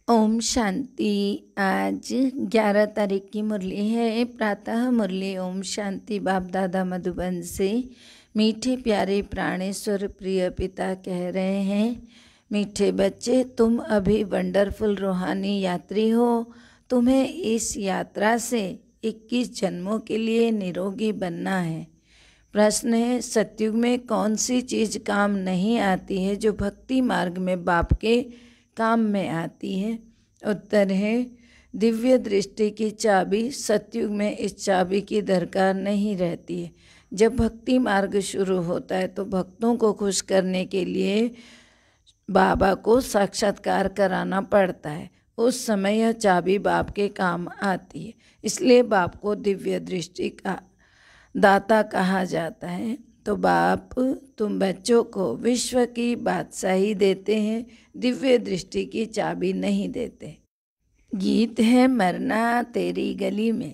ओम शांति। आज 11 तारीख की मुरली है। प्रातः मुरली ओम शांति बाप दादा मधुबन से। मीठे प्यारे प्राणेश्वर प्रिय पिता कह रहे हैं, मीठे बच्चे, तुम अभी वंडरफुल रूहानी यात्री हो। तुम्हें इस यात्रा से 21 जन्मों के लिए निरोगी बनना है। प्रश्न है, सतयुग में कौन सी चीज़ काम नहीं आती है जो भक्ति मार्ग में बाप के काम में आती है? उत्तर है, दिव्य दृष्टि की चाबी। सतयुग में इस चाबी की दरकार नहीं रहती है। जब भक्ति मार्ग शुरू होता है तो भक्तों को खुश करने के लिए बाबा को साक्षात्कार कराना पड़ता है। उस समय यह चाबी बाप के काम आती है। इसलिए बाप को दिव्य दृष्टि का दाता कहा जाता है। तो बाप तुम बच्चों को विश्व की बादशाही देते हैं, दिव्य दृष्टि की चाबी नहीं देते। गीत है मरना तेरी गली में।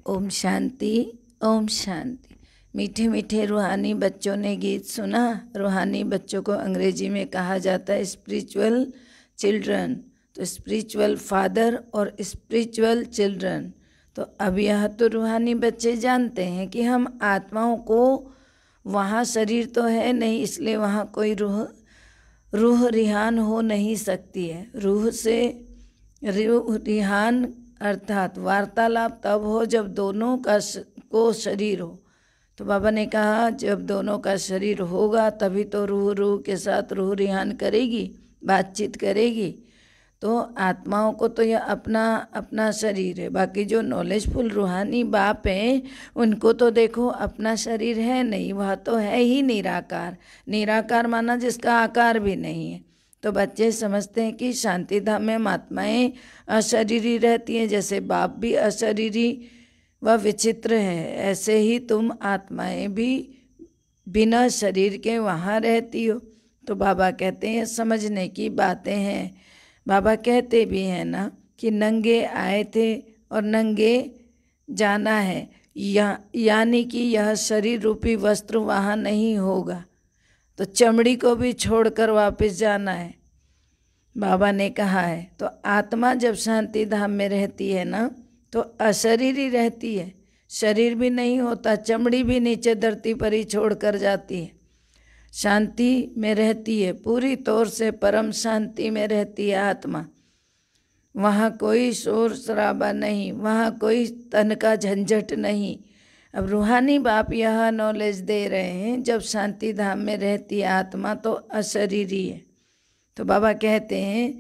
ओम शांति ओम शांति। मीठे मीठे रूहानी बच्चों ने गीत सुना। रूहानी बच्चों को अंग्रेजी में कहा जाता है स्पिरिचुअल चिल्ड्रन। तो स्पिरिचुअल फादर और स्पिरिचुअल चिल्ड्रन। तो अब यह तो रूहानी बच्चे जानते हैं कि हम आत्माओं को, वहाँ शरीर तो है नहीं, इसलिए वहाँ कोई रूह रिहान हो नहीं सकती है। रूह से रूह रिहान अर्थात वार्तालाप तब हो जब दोनों का को शरीर हो। तो बाबा ने कहा जब दोनों का शरीर होगा तभी तो रूह के साथ रूह रिहान करेगी, बातचीत करेगी। तो आत्माओं को तो यह अपना अपना शरीर है। बाकी जो नॉलेजफुल रूहानी बाप हैं उनको तो देखो अपना शरीर है नहीं, वह तो है ही निराकार। निराकार माना जिसका आकार भी नहीं है। तो बच्चे समझते हैं कि शांति धाम में महात्माएँ अशरीरी रहती हैं, जैसे बाप भी अशरीरी व विचित्र है, ऐसे ही तुम आत्माएँ भी बिना शरीर के वहाँ रहती हो। तो बाबा कहते हैं समझने की बातें हैं। बाबा कहते भी हैं ना कि नंगे आए थे और नंगे जाना है, यानी कि यह शरीर रूपी वस्त्र वहाँ नहीं होगा, तो चमड़ी को भी छोड़कर वापस जाना है, बाबा ने कहा है। तो आत्मा जब शांति धाम में रहती है ना तो अशरीरी रहती है, शरीर भी नहीं होता, चमड़ी भी नीचे धरती पर ही छोड़कर जाती है, शांति में रहती है, पूरी तौर से परम शांति में रहती है आत्मा। वहाँ कोई शोर शराबा नहीं, वहाँ कोई तन का झंझट नहीं। अब रूहानी बाप यह नॉलेज दे रहे हैं, जब शांति धाम में रहती है आत्मा तो अशरीरी है। तो बाबा कहते हैं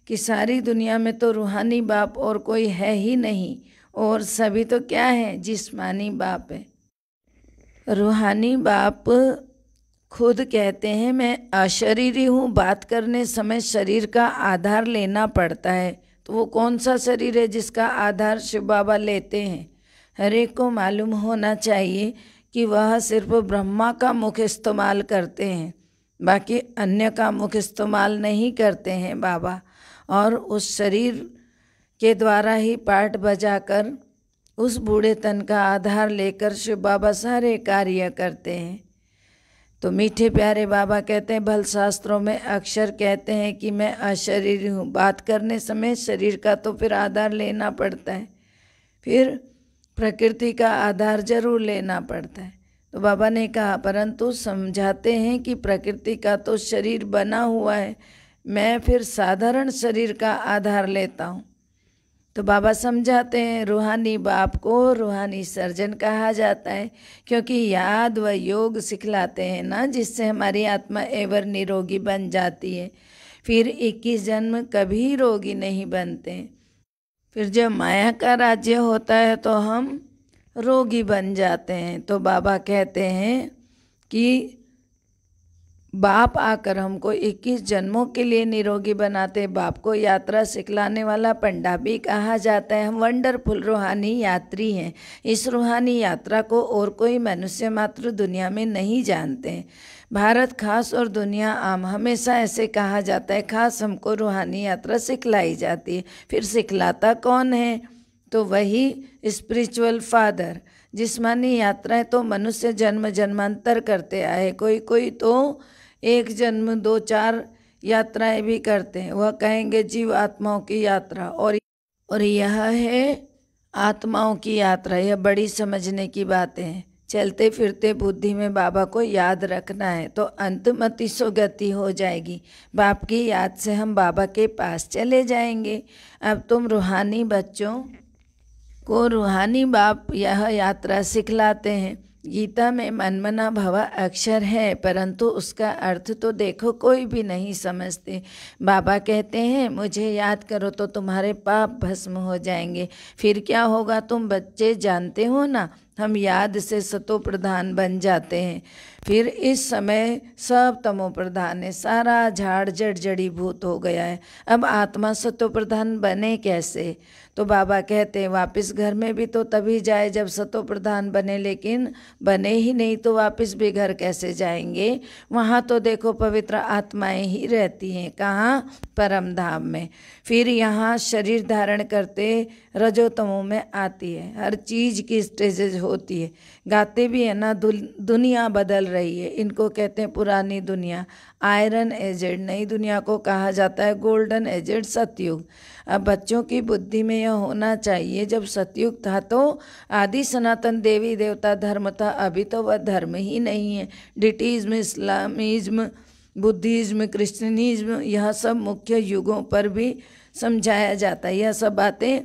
कि सारी दुनिया में तो रूहानी बाप और कोई है ही नहीं, और सभी तो क्या है, जिस्मानी बाप है। रूहानी बाप खुद कहते हैं मैं अशरीरी हूँ। बात करने समय शरीर का आधार लेना पड़ता है। तो वो कौन सा शरीर है जिसका आधार शिव बाबा लेते हैं? हर एक को मालूम होना चाहिए कि वह सिर्फ ब्रह्मा का मुख इस्तेमाल करते हैं, बाकी अन्य का मुख इस्तेमाल नहीं करते हैं बाबा। और उस शरीर के द्वारा ही पाठ बजाकर उस बूढ़े तन का आधार लेकर शिव बाबा सारे कार्य करते हैं। तो मीठे प्यारे बाबा कहते हैं भल शास्त्रों में अक्षर कहते हैं कि मैं अशरीरी हूँ। बात करने समय शरीर का तो फिर आधार लेना पड़ता है, फिर प्रकृति का आधार जरूर लेना पड़ता है। तो बाबा ने कहा परंतु समझाते हैं कि प्रकृति का तो शरीर बना हुआ है, मैं फिर साधारण शरीर का आधार लेता हूँ। तो बाबा समझाते हैं रूहानी बाप को रूहानी सर्जन कहा जाता है, क्योंकि याद व योग सिखलाते हैं ना, जिससे हमारी आत्मा एवर निरोगी बन जाती है। फिर 21 जन्म कभी रोगी नहीं बनते। फिर जब माया का राज्य होता है तो हम रोगी बन जाते हैं। तो बाबा कहते हैं कि बाप आकर हमको 21 जन्मों के लिए निरोगी बनाते। बाप को यात्रा सिखलाने वाला पंडा भी कहा जाता है। हम वंडरफुल रूहानी यात्री हैं। इस रूहानी यात्रा को और कोई मनुष्य मात्र दुनिया में नहीं जानते हैं, भारत खास और दुनिया आम। हमेशा ऐसे कहा जाता है खास हमको रूहानी यात्रा सिखलाई जाती है। फिर सिखलाता कौन है? तो वही स्पिरिचुअल फादर। जिस्मानी यात्राएं तो मनुष्य जन्म जन्मांतर करते आए, कोई कोई तो 1 जन्म 2 4 यात्राएं भी करते हैं, वह कहेंगे जीव आत्माओं की यात्रा। और यह है आत्माओं की यात्रा। यह बड़ी समझने की बातें हैं। चलते फिरते बुद्धि में बाबा को याद रखना है तो अंतमति सो गति हो जाएगी। बाप की याद से हम बाबा के पास चले जाएंगे। अब तुम रूहानी बच्चों को रूहानी बाप यह यात्रा सिखलाते हैं। गीता में मनमना भव अक्षर है, परंतु उसका अर्थ तो देखो कोई भी नहीं समझते। बाबा कहते हैं मुझे याद करो तो तुम्हारे पाप भस्म हो जाएंगे। फिर क्या होगा तुम बच्चे जानते हो ना, हम याद से सतो प्रधान बन जाते हैं। फिर इस समय सब तमो प्रधान है, सारा झाड़ जड़ जड़ीभूत हो गया है। अब आत्मा सतो प्रधान बने कैसे? तो बाबा कहते हैं वापस घर में भी तो तभी जाए जब सतो प्रधान बने, लेकिन बने ही नहीं तो वापस भी घर कैसे जाएंगे? वहाँ तो देखो पवित्र आत्माएं ही रहती हैं। कहाँ? परम धाम में। फिर यहाँ शरीर धारण करते रजोतमों में आती है। हर चीज़ की स्टेजेज होती है। गाते भी है ना, दुनिया बदल रही है। इनको कहते हैं पुरानी दुनिया, आयरन एजेड। नई दुनिया को कहा जाता है गोल्डन एजेड, सतयुग। अब बच्चों की बुद्धि में यह होना चाहिए जब सतयुग था तो आदि सनातन देवी देवता धर्म था, अभी तो वह धर्म ही नहीं है। डिटीज़्म, इस्लामिज्म, बुद्धिज़्म, क्रिश्चियनिज्म, यह सब मुख्य युगों पर भी समझाया जाता है। यह सब बातें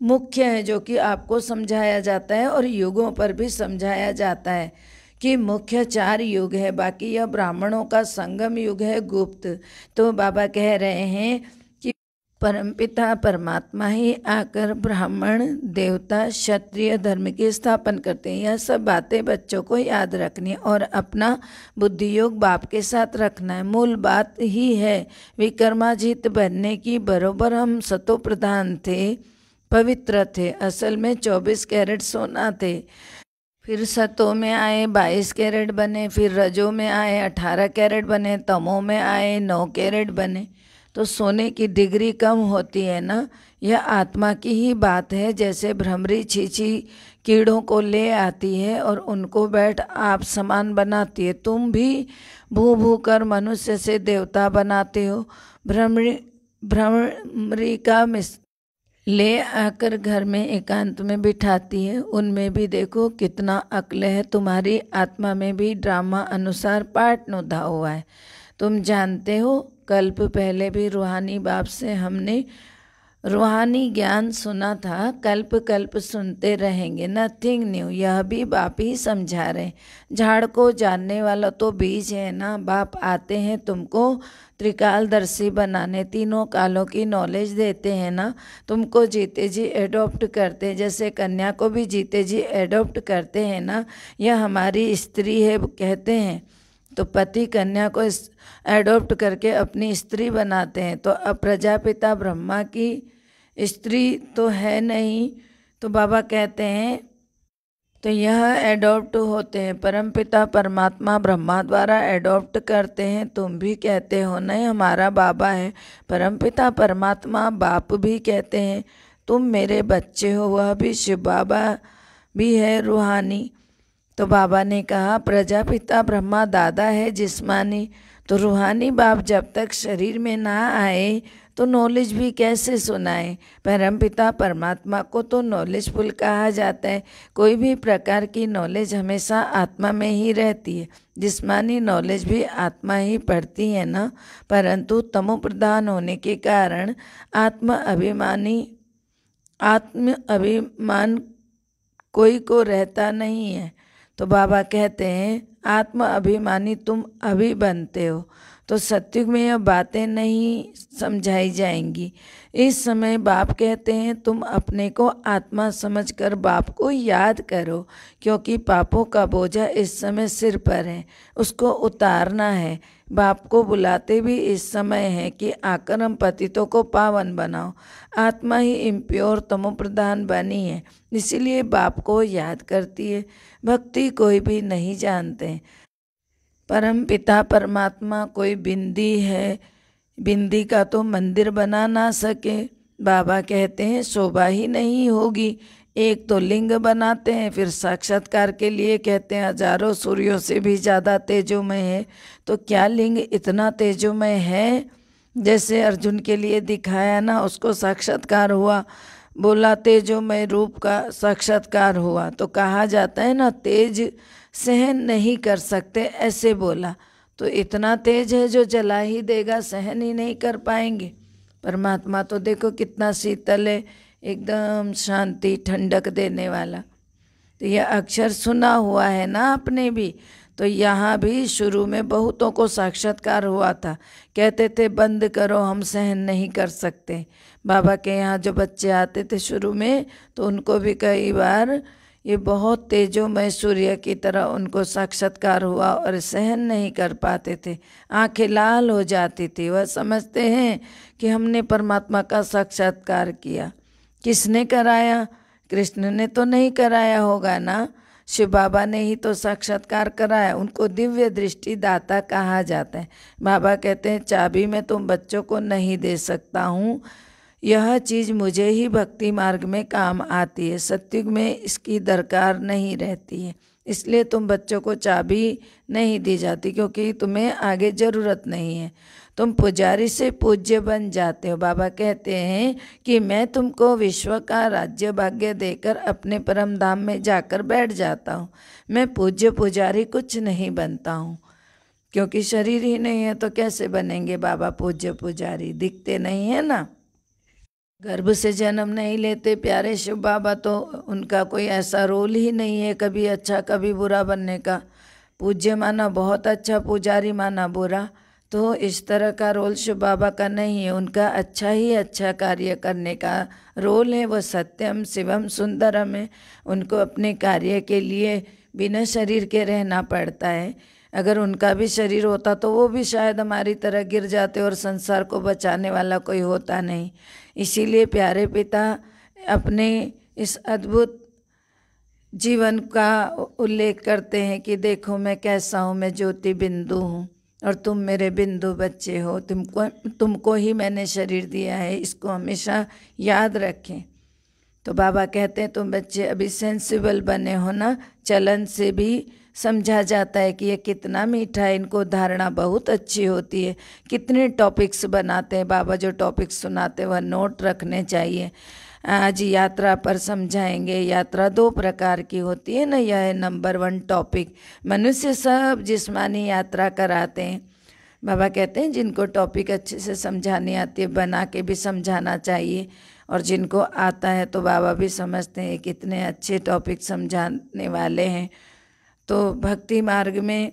मुख्य हैं जो कि आपको समझाया जाता है और युगों पर भी समझाया जाता है कि मुख्य 4 युग है। बाकी यह ब्राह्मणों का संगम युग है, गुप्त। तो बाबा कह रहे हैं कि परमपिता परमात्मा ही आकर ब्राह्मण, देवता, क्षत्रिय धर्म की स्थापना करते हैं। यह सब बातें बच्चों को याद रखनी है और अपना बुद्धि योग बाप के साथ रखना है। मूल बात ही है विक्रमाजीत बनने की। बरोबर हम सतो प्रधान थे, पवित्र थे, असल में 24 कैरेट सोना थे। फिर सतों में आए 22 कैरेट बने, फिर रजों में आए 18 कैरेट बने, तमों में आए 9 कैरेट बने। तो सोने की डिग्री कम होती है ना। यह आत्मा की ही बात है। जैसे भ्रमरी छीछी कीड़ों को ले आती है और उनको बैठ आप समान बनाती है। तुम भी भू भू कर मनुष्य से देवता बनाते हो। भ्रमरी का ले आकर घर में एकांत में बिठाती है। उनमें भी देखो कितना अक्ल है। तुम्हारी आत्मा में भी ड्रामा अनुसार पाठ नोधा हुआ है। तुम जानते हो कल्प पहले भी रूहानी बाप से हमने रूहानी ज्ञान सुना था। कल्प कल्प सुनते रहेंगे, नथिंग न्यू। यह भी बाप ही समझा रहे। झाड़ को जानने वाला तो बीज है ना। बाप आते हैं तुमको त्रिकालदर्शी बनाने, तीनों कालों की नॉलेज देते हैं ना। तुमको जीते जी एडॉप्ट करते हैं, जैसे कन्या को भी जीते जी एडॉप्ट करते हैं ना। यह हमारी स्त्री है कहते हैं, तो पति कन्या को एडॉप्ट करके अपनी स्त्री बनाते हैं। तो अब प्रजापिता ब्रह्मा की स्त्री तो है नहीं, तो बाबा कहते हैं तो यह एडॉप्ट होते हैं। परमपिता परमात्मा ब्रह्मा द्वारा एडॉप्ट करते हैं। तुम भी कहते हो नहीं हमारा बाबा है। परमपिता परमात्मा बाप भी कहते हैं तुम मेरे बच्चे हो। वह भी शिव बाबा भी है रूहानी। तो बाबा ने कहा प्रजापिता ब्रह्मा दादा है जिस्मानी, तो रूहानी बाप जब तक शरीर में ना आए तो नॉलेज भी कैसे सुनाए। परमपिता परमात्मा को तो नॉलेजफुल कहा जाता है। कोई भी प्रकार की नॉलेज हमेशा आत्मा में ही रहती है। जिस्मानी नॉलेज भी आत्मा ही पढ़ती है ना, परंतु तमो प्रधान होने के कारण आत्म अभिमान कोई को रहता नहीं है। तो बाबा कहते हैं आत्म अभिमानी तुम अभी बनते हो, तो सत्युग में यह बातें नहीं समझाई जाएंगी। इस समय बाप कहते हैं तुम अपने को आत्मा समझकर बाप को याद करो, क्योंकि पापों का बोझा इस समय सिर पर है, उसको उतारना है। बाप को बुलाते भी इस समय है कि आकर हम पतितों को पावन बनाओ। आत्मा ही इम्प्योर तमो प्रधान बनी है, इसीलिए बाप को याद करती है। भक्ति कोई भी नहीं जानते। परम पिता परमात्मा कोई बिंदी है, बिंदी का तो मंदिर बना ना सके। बाबा कहते हैं शोभा ही नहीं होगी। एक तो लिंग बनाते हैं, फिर साक्षात्कार के लिए कहते हैं हजारों सूर्यों से भी ज़्यादा तेजोमय है। तो क्या लिंग इतना तेजोमय है? जैसे अर्जुन के लिए दिखाया ना, उसको साक्षात्कार हुआ, बोला तेजोमय रूप का साक्षात्कार हुआ। तो कहा जाता है ना, तेज सहन नहीं कर सकते, ऐसे बोला। तो इतना तेज है जो जला ही देगा, सहन ही नहीं कर पाएंगे। परमात्मा तो देखो कितना शीतल है, एकदम शांति ठंडक देने वाला। तो यह अक्षर सुना हुआ है ना आपने भी। तो यहाँ भी शुरू में बहुतों को साक्षात्कार हुआ था, कहते थे बंद करो, हम सहन नहीं कर सकते। बाबा के यहाँ जो बच्चे आते थे शुरू में, तो उनको भी कई बार ये बहुत तेजोमय सूर्य की तरह उनको साक्षात्कार हुआ और सहन नहीं कर पाते थे, आंखें लाल हो जाती थी। वह समझते हैं कि हमने परमात्मा का साक्षात्कार किया। किसने कराया? कृष्ण ने तो नहीं कराया होगा ना, शिव बाबा ने ही तो साक्षात्कार कराया। उनको दिव्य दृष्टि दाता कहा जाता है। बाबा कहते हैं चाबी मैं तुम बच्चों को नहीं दे सकता हूँ, यह चीज़ मुझे ही भक्ति मार्ग में काम आती है, सत्युग में इसकी दरकार नहीं रहती है। इसलिए तुम बच्चों को चाबी नहीं दी जाती, क्योंकि तुम्हें आगे ज़रूरत नहीं है, तुम पुजारी से पूज्य बन जाते हो। बाबा कहते हैं कि मैं तुमको विश्व का राज्य भाग्य देकर अपने परम धाम में जाकर बैठ जाता हूँ। मैं पूज्य पुजारी कुछ नहीं बनता हूँ, क्योंकि शरीर ही नहीं है तो कैसे बनेंगे बाबा पूज्य पुजारी? दिखते नहीं है ना, गर्भ से जन्म नहीं लेते प्यारे शिव बाबा, तो उनका कोई ऐसा रोल ही नहीं है कभी अच्छा कभी बुरा बनने का। पूज्य माना बहुत अच्छा, पुजारी माना बुरा। तो इस तरह का रोल शिव बाबा का नहीं है, उनका अच्छा ही अच्छा कार्य करने का रोल है। वो सत्यम शिवम सुंदरम है। उनको अपने कार्य के लिए बिना शरीर के रहना पड़ता है। अगर उनका भी शरीर होता तो वो भी शायद हमारी तरह गिर जाते और संसार को बचाने वाला कोई होता नहीं। इसीलिए प्यारे पिता अपने इस अद्भुत जीवन का उल्लेख करते हैं कि देखो मैं कैसा हूँ, मैं ज्योति बिंदु हूँ और तुम मेरे बिंदु बच्चे हो, तुमको ही मैंने शरीर दिया है, इसको हमेशा याद रखें। तो बाबा कहते हैं तुम बच्चे अभी सेंसिबल बने हो ना, चलन से भी समझा जाता है कि ये कितना मीठा है, इनको धारणा बहुत अच्छी होती है। कितने टॉपिक्स बनाते हैं बाबा, जो टॉपिक्स सुनाते हैं वह नोट रखने चाहिए। आज यात्रा पर समझाएंगे। यात्रा 2 प्रकार की होती है ना, यह है नंबर 1 टॉपिक। मनुष्य सब जिस्मानी यात्रा कराते हैं। बाबा कहते हैं जिनको टॉपिक अच्छे से समझानी आती है बना के भी समझाना चाहिए, और जिनको आता है तो बाबा भी समझते हैं कितने अच्छे टॉपिक समझाने वाले हैं। तो भक्ति मार्ग में,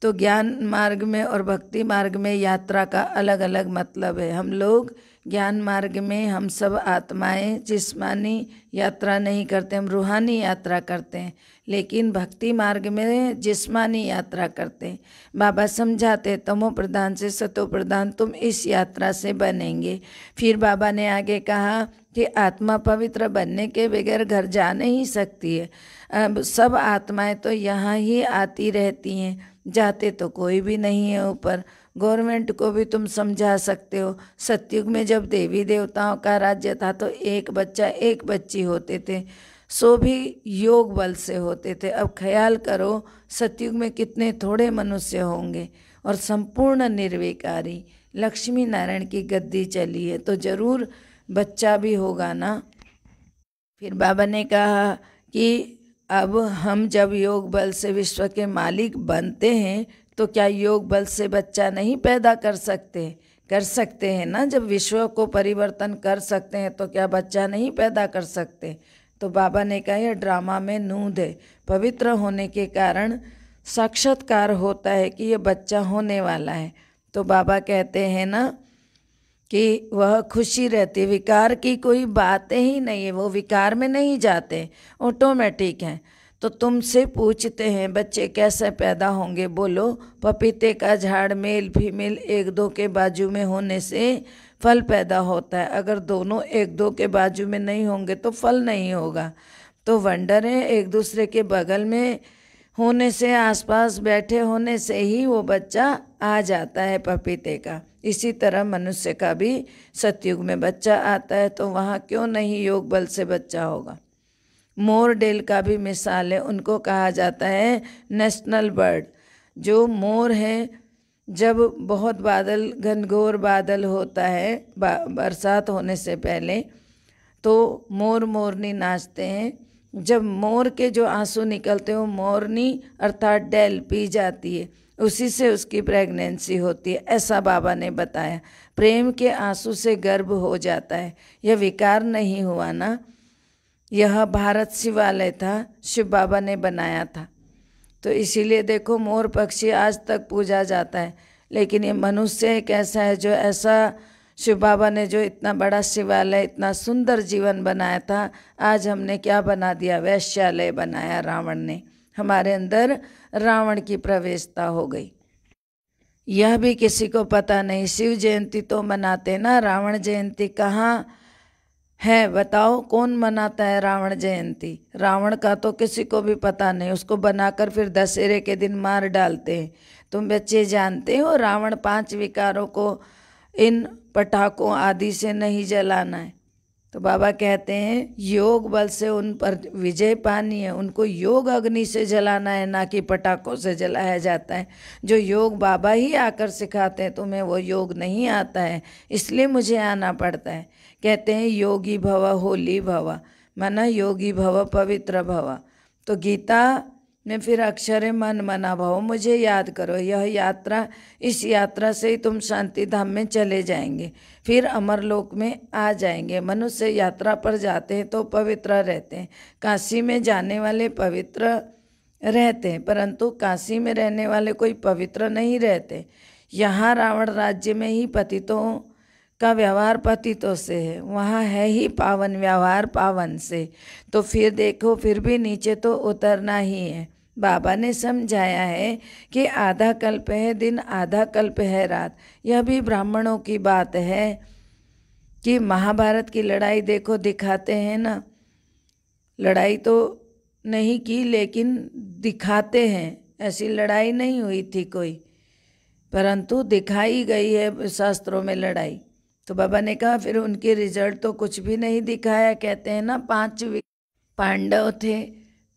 तो ज्ञान मार्ग में और भक्ति मार्ग में यात्रा का अलग अलग मतलब है। हम लोग ज्ञान मार्ग में हम सब आत्माएं जिस्मानी यात्रा नहीं करते, हम रूहानी यात्रा करते हैं। लेकिन भक्ति मार्ग में जिस्मानी यात्रा करते हैं। बाबा समझाते तमो प्रधान से सतो प्रधान, तुम इस यात्रा से बनेंगे। फिर बाबा ने आगे कहा कि आत्मा पवित्र बनने के बगैर घर जा नहीं सकती है। अब सब आत्माएं तो यहाँ ही आती रहती हैं, जाते तो कोई भी नहीं है ऊपर। गवर्नमेंट को भी तुम समझा सकते हो। सतयुग में जब देवी देवताओं का राज्य था तो एक बच्चा एक बच्ची होते थे, सो भी योग बल से होते थे। अब ख्याल करो सतयुग में कितने थोड़े मनुष्य होंगे, और संपूर्ण निर्विकारी लक्ष्मी नारायण की गद्दी चली है, तो जरूर बच्चा भी होगा ना। फिर बाबा ने कहा कि अब हम जब योग बल से विश्व के मालिक बनते हैं तो क्या योग बल से बच्चा नहीं पैदा कर सकते? कर सकते हैं ना। जब विश्व को परिवर्तन कर सकते हैं तो क्या बच्चा नहीं पैदा कर सकते? तो बाबा ने कहा यह ड्रामा में नूंद है। पवित्र होने के कारण साक्षात्कार होता है कि ये बच्चा होने वाला है। तो बाबा कहते हैं ना कि वह खुशी रहती, विकार की कोई बातें ही नहीं है, वो विकार में नहीं जाते, ऑटोमेटिक हैं। तो तुमसे पूछते हैं बच्चे कैसे पैदा होंगे? बोलो पपीते का झाड़ मेल फीमेल एक दो के बाजू में होने से फल पैदा होता है। अगर दोनों एक दो के बाजू में नहीं होंगे तो फल नहीं होगा। तो वंडर है, एक दूसरे के बगल में होने से, आसपास बैठे होने से ही वो बच्चा आ जाता है पपीते का। इसी तरह मनुष्य का भी सतयुग में बच्चा आता है, तो वहाँ क्यों नहीं योग बल से बच्चा होगा? मोर डेल का भी मिसाल है, उनको कहा जाता है नेशनल बर्ड। जो मोर है, जब बहुत बादल, घनघोर बादल होता है बरसात होने से पहले, तो मोर मोरनी नाचते हैं। जब मोर के जो आंसू निकलते हैं वो मोरनी अर्थात डेल पी जाती है, उसी से उसकी प्रेगनेंसी होती है, ऐसा बाबा ने बताया। प्रेम के आंसू से गर्भ हो जाता है, यह विकार नहीं हुआ ना। यह भारत शिवालय था, शिव बाबा ने बनाया था, तो इसीलिए देखो मोर पक्षी आज तक पूजा जाता है। लेकिन ये मनुष्य एक ऐसा है जो ऐसा, शिव बाबा ने जो इतना बड़ा शिवालय, इतना सुंदर जीवन बनाया था, आज हमने क्या बना दिया, वैश्यालय बनाया रावण ने। हमारे अंदर रावण की प्रवेशता हो गई, यह भी किसी को पता नहीं। शिव जयंती तो मनाते ना, रावण जयंती कहाँ है बताओ, कौन मनाता है रावण जयंती? रावण का तो किसी को भी पता नहीं, उसको बनाकर फिर दशहरे के दिन मार डालते हैं। तुम बच्चे जानते हो रावण 5 विकारों को इन पटाखों आदि से नहीं जलाना है। तो बाबा कहते हैं योग बल से उन पर विजय पानी है, उनको योग अग्नि से जलाना है, ना कि पटाखों से जलाया जाता है। जो योग बाबा ही आकर सिखाते हैं, तुम्हें वो योग नहीं आता है, इसलिए मुझे आना पड़ता है। कहते हैं योगी भव होली भव, माना योगी भव पवित्र भव। तो गीता में फिर अक्षर है मन मना भव, मुझे याद करो। यह यात्रा, इस यात्रा से ही तुम शांति धाम में चले जाएंगे, फिर अमरलोक में आ जाएंगे। मनुष्य यात्रा पर जाते हैं तो पवित्र रहते हैं, काशी में जाने वाले पवित्र रहते हैं, परंतु काशी में रहने वाले कोई पवित्र नहीं रहते। यहाँ रावण राज्य में ही पतितों का व्यवहार पतितों से है, वहाँ है ही पावन व्यवहार पावन से। तो फिर देखो, फिर भी नीचे तो उतरना ही है। बाबा ने समझाया है कि आधा कल्प है दिन, आधा कल्प है रात। यह भी ब्राह्मणों की बात है कि महाभारत की लड़ाई देखो दिखाते हैं ना, लड़ाई तो नहीं की लेकिन दिखाते हैं, ऐसी लड़ाई नहीं हुई थी कोई, परंतु दिखाई गई है शास्त्रों में लड़ाई। तो बाबा ने कहा फिर उनके रिजल्ट तो कुछ भी नहीं दिखाया। कहते हैं ना 5 पांडव थे,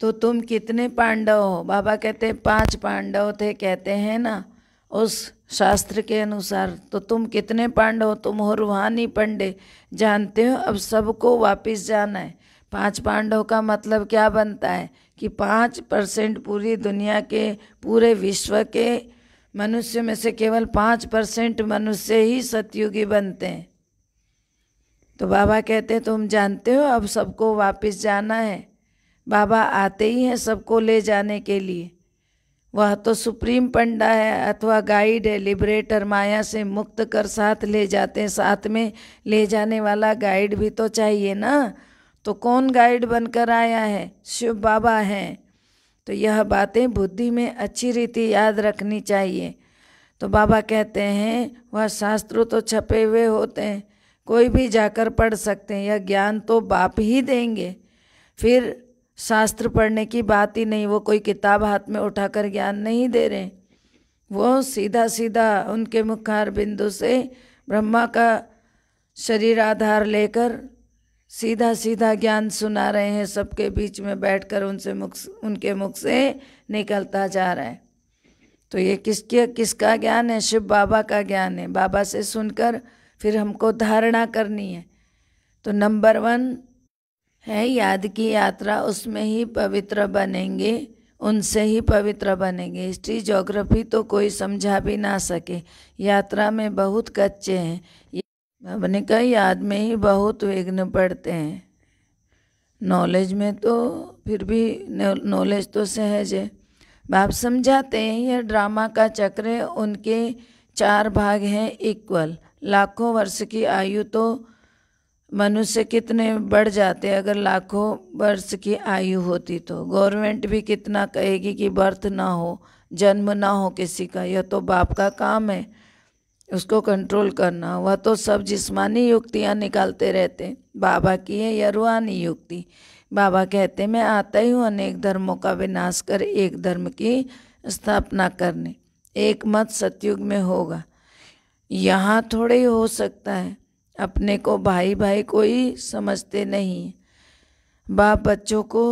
तो तुम कितने पांडव हो? बाबा कहते हैं 5 पांडव थे, कहते हैं ना उस शास्त्र के अनुसार। तो तुम कितने पांडव? तुम हो रूहानी पंडे, जानते हो अब सबको वापस जाना है। 5 पांडव का मतलब क्या बनता है कि 5% पूरी दुनिया के, पूरे विश्व के मनुष्य में से केवल 5% मनुष्य ही सतयुगी बनते हैं। तो बाबा कहते हैं तुम जानते हो अब सबको वापस जाना है। बाबा आते ही हैं सबको ले जाने के लिए, वह तो सुप्रीम पंडा है अथवा गाइड है, लिबरेटर, माया से मुक्त कर साथ ले जाते हैं। साथ में ले जाने वाला गाइड भी तो चाहिए ना। तो कौन गाइड बनकर आया है? शिव बाबा हैं। तो यह बातें बुद्धि में अच्छी रीति याद रखनी चाहिए। तो बाबा कहते हैं वह शास्त्र तो छपे हुए होते हैं, कोई भी जाकर पढ़ सकते हैं, यह ज्ञान तो बाप ही देंगे। फिर शास्त्र पढ़ने की बात ही नहीं, वो कोई किताब हाथ में उठाकर ज्ञान नहीं दे रहे, वो सीधा सीधा उनके मुखार बिंदु से ब्रह्मा का शरीर आधार लेकर सीधा सीधा ज्ञान सुना रहे हैं। सबके बीच में बैठकर उनके मुख से निकलता जा रहा है। तो ये किसका ज्ञान है? शिव बाबा का ज्ञान है। बाबा से सुनकर फिर हमको धारणा करनी है। तो नंबर 1 है याद की यात्रा, उसमें ही पवित्र बनेंगे, उनसे ही पवित्र बनेंगे। हिस्ट्री ज्योग्राफी तो कोई समझा भी ना सके, यात्रा में बहुत कच्चे हैं। मैंने कहा याद में ही बहुत विघ्न पड़ते हैं, नॉलेज में तो फिर भी नॉलेज तो सहज है। बाप समझाते हैं यह ड्रामा का चक्र है, उनके 4 भाग हैं इक्वल। लाखों वर्ष की आयु तो मनुष्य कितने बढ़ जाते अगर लाखों वर्ष की आयु होती तो। गवर्नमेंट भी कितना कहेगी कि बर्थ ना हो, जन्म ना हो किसी का, यह तो बाप का काम है उसको कंट्रोल करना। वह तो सब जिस्मानी युक्तियाँ निकालते रहते। बाबा की है या रूहानी युक्ति। बाबा कहते मैं आता ही हूँ अनेक धर्मों का विनाश कर एक धर्म की स्थापना करने। एक मत सतयुग में होगा, यहाँ थोड़े ही हो सकता है। अपने को भाई भाई कोई समझते नहीं, बाप बच्चों को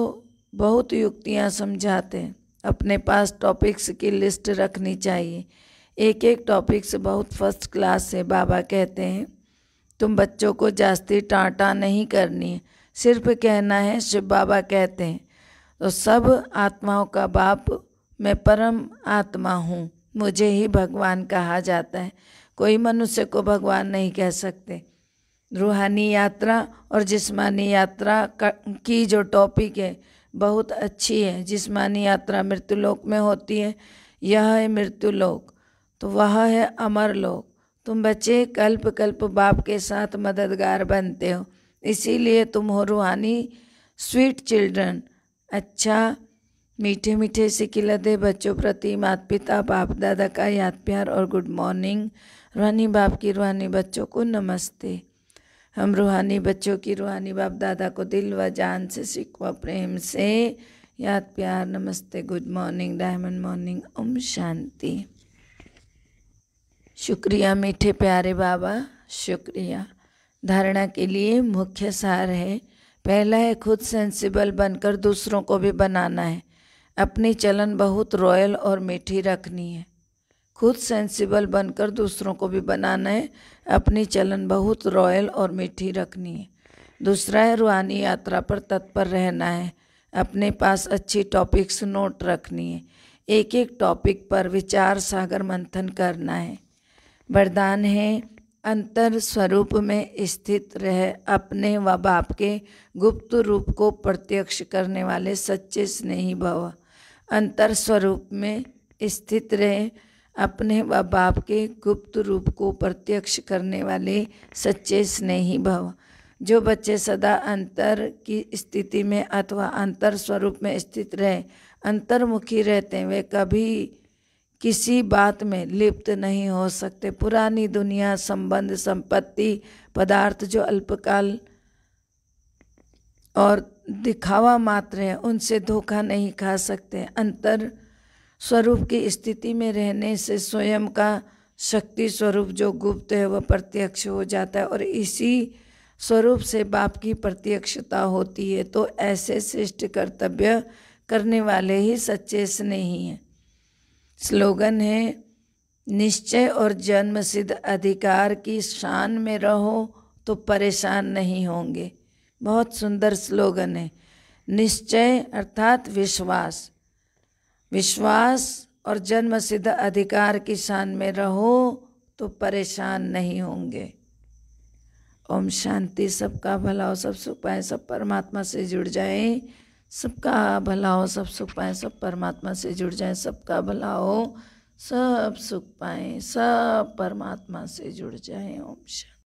बहुत युक्तियाँ समझाते हैं। अपने पास टॉपिक्स की लिस्ट रखनी चाहिए। एक एक टॉपिक्स बहुत फर्स्ट क्लास है। बाबा कहते हैं तुम बच्चों को जास्ती टांटा नहीं करनी है, सिर्फ कहना है शिव बाबा कहते हैं। तो सब आत्माओं का बाप मैं परम आत्मा हूँ, मुझे ही भगवान कहा जाता है। कोई मनुष्य को भगवान नहीं कह सकते। रूहानी यात्रा और जिस्मानी यात्रा की जो टॉपिक है बहुत अच्छी है। जिस्मानी यात्रा मृत्युलोक में होती है, यह है मृत्युलोक, तो वह है अमर लोक। तुम बच्चे कल्प कल्प बाप के साथ मददगार बनते हो, इसीलिए तुम हो रूहानी स्वीट चिल्ड्रन। अच्छा मीठे मीठे से खिलते बच्चों प्रति माता पिता बाप दादा का याद प्यार और गुड मॉर्निंग। रूहानी बाप की रूहानी बच्चों को नमस्ते। हम रूहानी बच्चों की रूहानी बाप दादा को दिल व जान से सिकवा प्रेम से याद प्यार नमस्ते good morning diamond morning Om Shanti. शुक्रिया मीठे प्यारे बाबा, शुक्रिया। धारणा के लिए मुख्य सार है, पहला है खुद सेंसिबल बनकर दूसरों को भी बनाना है। अपनी चलन बहुत रॉयल और मीठी रखनी है। खुद सेंसिबल बनकर दूसरों को भी बनाना है, अपनी चलन बहुत रॉयल और मीठी रखनी है। दूसरा है रूहानी यात्रा पर तत्पर रहना है। अपने पास अच्छी टॉपिक्स नोट रखनी है। एक एक टॉपिक पर विचार सागर मंथन करना है। वरदान है अंतर स्वरूप में स्थित रह अपने व बाप के गुप्त रूप को प्रत्यक्ष करने वाले सच्चे स्नेही भव। अंतर स्वरूप में स्थित रहे अपने व बाप के गुप्त रूप को प्रत्यक्ष करने वाले सच्चे स्नेही भव। जो बच्चे सदा अंतर की स्थिति में अथवा अंतर स्वरूप में स्थित रहे अंतर्मुखी रहते हैं, वे कभी किसी बात में लिप्त नहीं हो सकते। पुरानी दुनिया, संबंध, संपत्ति, पदार्थ जो अल्पकाल और दिखावा मात्र है, उनसे धोखा नहीं खा सकते। अंतर स्वरूप की स्थिति में रहने से स्वयं का शक्ति स्वरूप जो गुप्त है वह प्रत्यक्ष हो जाता है और इसी स्वरूप से बाप की प्रत्यक्षता होती है। तो ऐसे श्रेष्ठ कर्तव्य करने वाले ही सच्चे स्नेही हैं। स्लोगन है निश्चय और जन्म सिद्ध अधिकार की शान में रहो तो परेशान नहीं होंगे। बहुत सुंदर स्लोगन है। निश्चय अर्थात विश्वास, विश्वास और जन्म सिद्ध अधिकार की शान में रहो तो परेशान नहीं होंगे। ओम शांति। सबका भला हो, सब सुख पाए, सब परमात्मा से जुड़ जाए। सबका भला हो, सब सुख पाए, सब परमात्मा से जुड़ जाए। सबका भला हो, सब सुख पाए, सब परमात्मा से जुड़ जाए। ओम शांति।